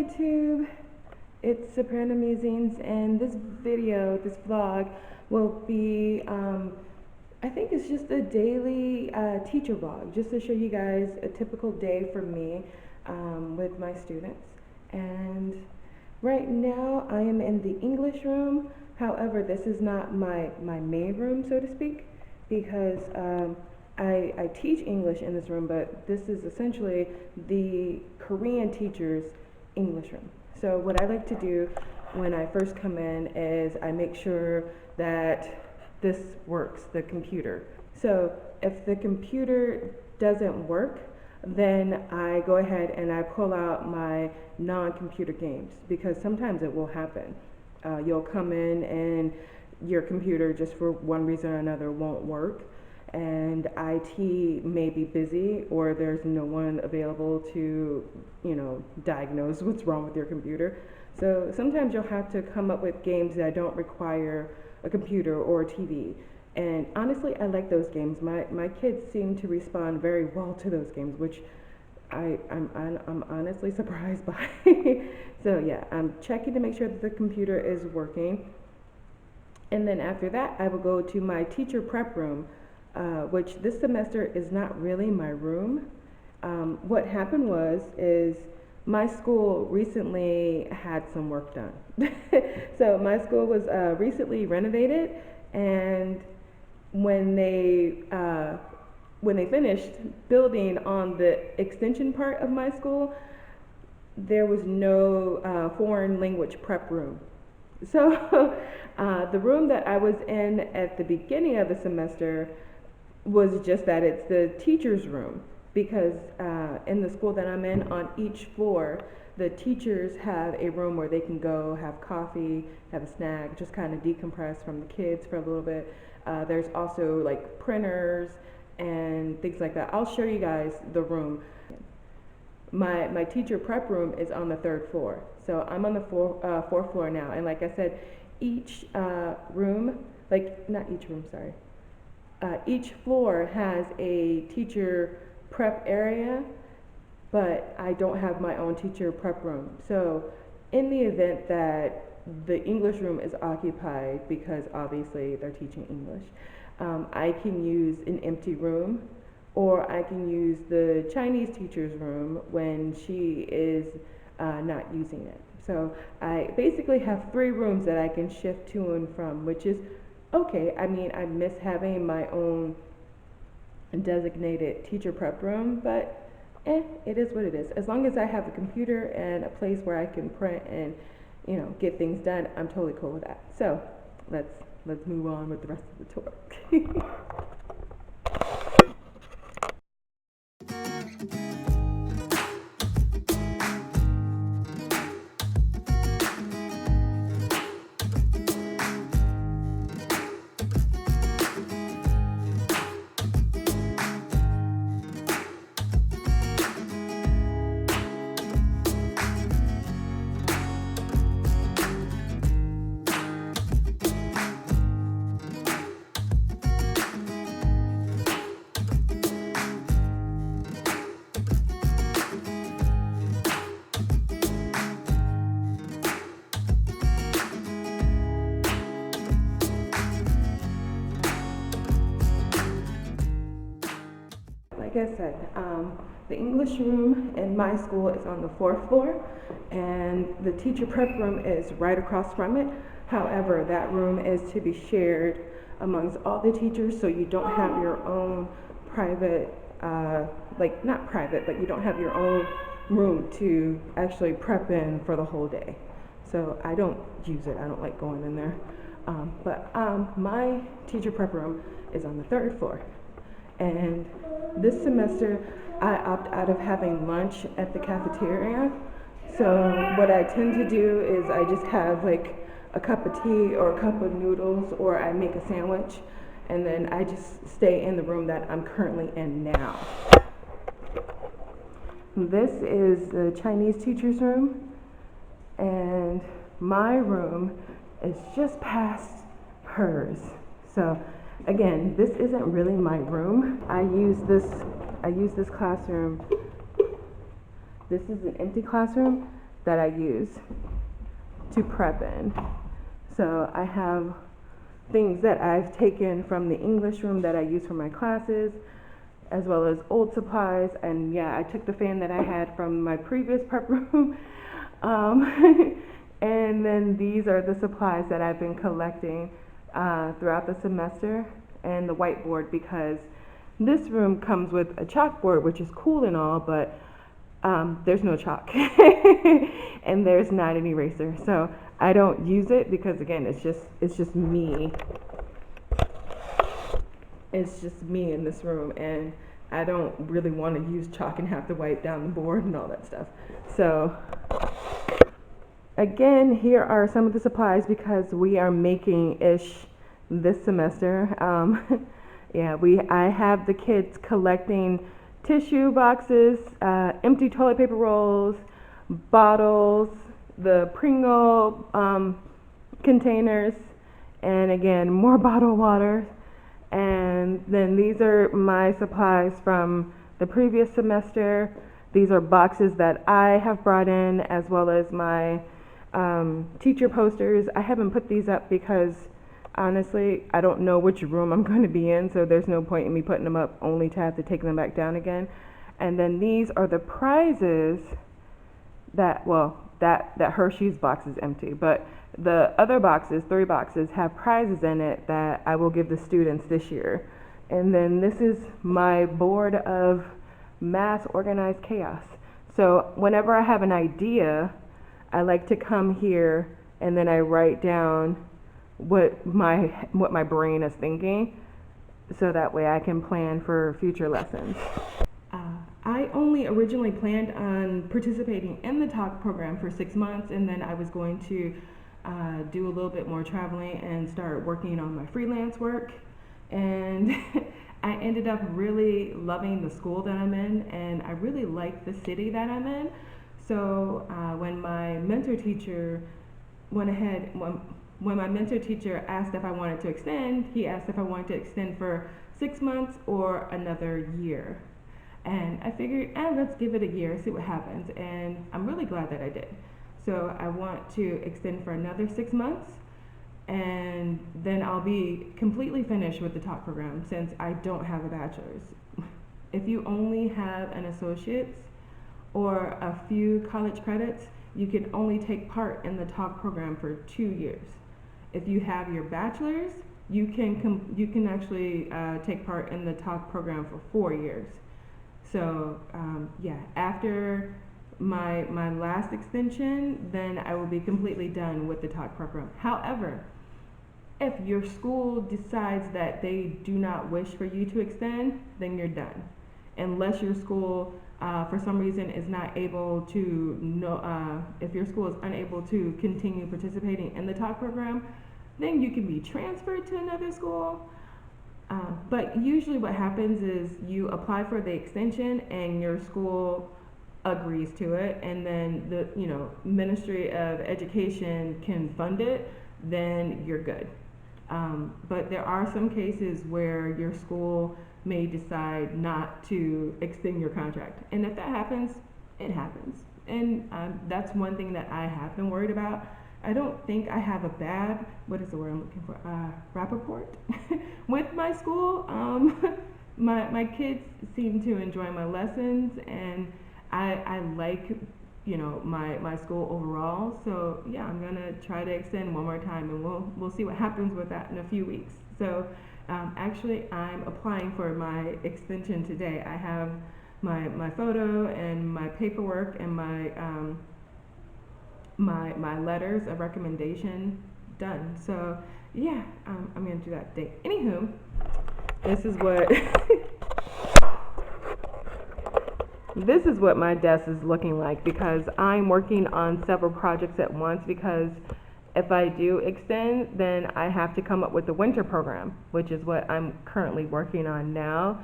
YouTube, it's Soprano Musings, and this video, this vlog, will be, I think it's just a daily teacher vlog, just to show you guys a typical day for me with my students. And right now I am in the English room. However, this is not my main room, so to speak, because I teach English in this room, but this is essentially the Korean teacher's English room. So what I like to do when I first come in is I make sure that this works, the computer. So if the computer doesn't work, then I go ahead and I pull out my non-computer games, because sometimes it will happen. You'll come in and your computer, just for one reason or another, won't work, and IT may be busy, or there's no one available to, diagnose what's wrong with your computer. So sometimes you'll have to come up with games that don't require a computer or a TV. And honestly, I like those games. My kids seem to respond very well to those games, which I'm honestly surprised by. So yeah, I'm checking to make sure that the computer is working. And then after that, I will go to my teacher prep room, which this semester is not really my room. What happened is my school recently had some work done. So my school was recently renovated, and when they finished building on the extension part of my school, there was no foreign language prep room. So the room that I was in at the beginning of the semester was just that, it's the teacher's room, because in the school that I'm in, on each floor, the teachers have a room where they can go have coffee, have a snack, just kind of decompress from the kids for a little bit. There's also like printers and things like that. I'll show you guys the room. My teacher prep room is on the 3rd floor. So I'm on the 4th floor now. And like I said, each room, each floor has a teacher prep area, but I don't have my own teacher prep room. So in the event that the English room is occupied, because obviously they're teaching English, I can use an empty room, or I can use the Chinese teacher's room when she is not using it. So I basically have 3 rooms that I can shift to and from, which is okay. I mean, I miss having my own designated teacher prep room, but it is what it is. As long as I have a computer and a place where I can print and get things done, I'm totally cool with that. So let's move on with the rest of the tour. Like I said, the English room in my school is on the 4th floor, and the teacher prep room is right across from it. However, that room is to be shared amongst all the teachers, so you don't have your own private, not private, but you don't have your own room to actually prep in for the whole day. So I don't use it. I don't like going in there. But my teacher prep room is on the 3rd floor. And this semester, I opt out of having lunch at the cafeteria. So what I tend to do is I just have like a cup of tea or a cup of noodles, or I make a sandwich, and then I just stay in the room that I'm currently in now. This is the Chinese teacher's room, and my room is just past hers. So again, this isn't really my room. I use this classroom. This is an empty classroom, that I use to prep in. So I have things that I've taken from the English room that I use for my classes, as well as old supplies. And yeah, I took the fan that I had from my previous prep room. And then these are the supplies that I've been collecting throughout the semester, and the whiteboard, because this room comes with a chalkboard, which is cool and all, but there's no chalk and there's not an eraser. So I don't use it because, again, it's just me. It's just me in this room, and I don't really want to use chalk and have to wipe down the board and all that stuff. So again, here are some of the supplies because we are making ish this semester. Yeah, I have the kids collecting tissue boxes, empty toilet paper rolls, bottles, the Pringle containers, and again, more bottled water. And then these are my supplies from the previous semester. These are boxes that I have brought in, as well as my teacher posters. I haven't put these up because honestly, I don't know which room I'm going to be in, so there's no point in me putting them up only to have to take them back down again. And then these are the prizes that, well, that Hershey's box is empty, but the other boxes, 3 boxes, have prizes in it that I will give the students this year. And then this is my board of mass organized chaos. So whenever I have an idea, I like to come here and then I write down what my brain is thinking, so that way I can plan for future lessons. I only originally planned on participating in the TaLK program for 6 months, and then I was going to do a little bit more traveling and start working on my freelance work. And I ended up really loving the school that I'm in, and I really like the city that I'm in. So when my mentor teacher went ahead, when my mentor teacher asked if I wanted to extend, he asked if I wanted to extend for 6 months or another year. And I figured, let's give it a year, see what happens. And I'm really glad that I did. So I want to extend for another 6 months, and then I'll be completely finished with the TaLK program since I don't have a bachelor's. If you only have an associate's or a few college credits, you can only take part in the TaLK program for 2 years. If you have your bachelor's, you can actually take part in the TaLK program for 4 years. So yeah, after my last extension, then I will be completely done with the TaLK program. However, if your school decides that they do not wish for you to extend, then you're done. Unless your school for some reason is not able to if your school is unable to continue participating in the TaLK program, then you can be transferred to another school. But usually what happens is you apply for the extension and your school agrees to it, and then the Ministry of Education can fund it, then you're good. But there are some cases where your school may decide not to extend your contract, and if that happens, it happens. And that's one thing that I have been worried about. I don't think I have a bad, what is the word I'm looking for, rapport with my school. My kids seem to enjoy my lessons, and I like my school overall. So yeah, I'm gonna try to extend one more time, and we'll see what happens with that in a few weeks. So actually, I'm applying for my extension today. I have my photo and my paperwork and my letters of recommendation done. So yeah, I'm gonna do that today. Anywho, this is what this is what my desk is looking like, because I'm working on several projects at once, because if I do extend, then I have to come up with the winter program, which is what I'm currently working on now.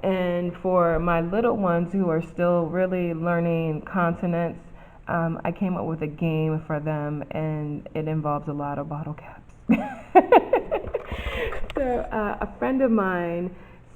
And for my little ones who are still really learning consonants, I came up with a game for them, and it involves a lot of bottle caps. So a friend of mine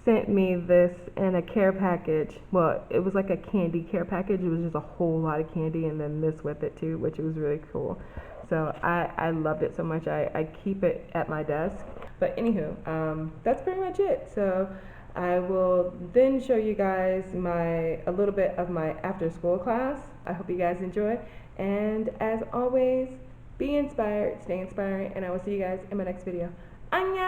sent me this in a care package. Well, it was like a candy care package. It was just a whole lot of candy and then this with it too, which was really cool. So I loved it so much. I keep it at my desk. But anywho, that's pretty much it. So I will then show you guys a little bit of my after school class. I hope you guys enjoy. And as always, be inspired, stay inspiring, and I will see you guys in my next video. Annyeong!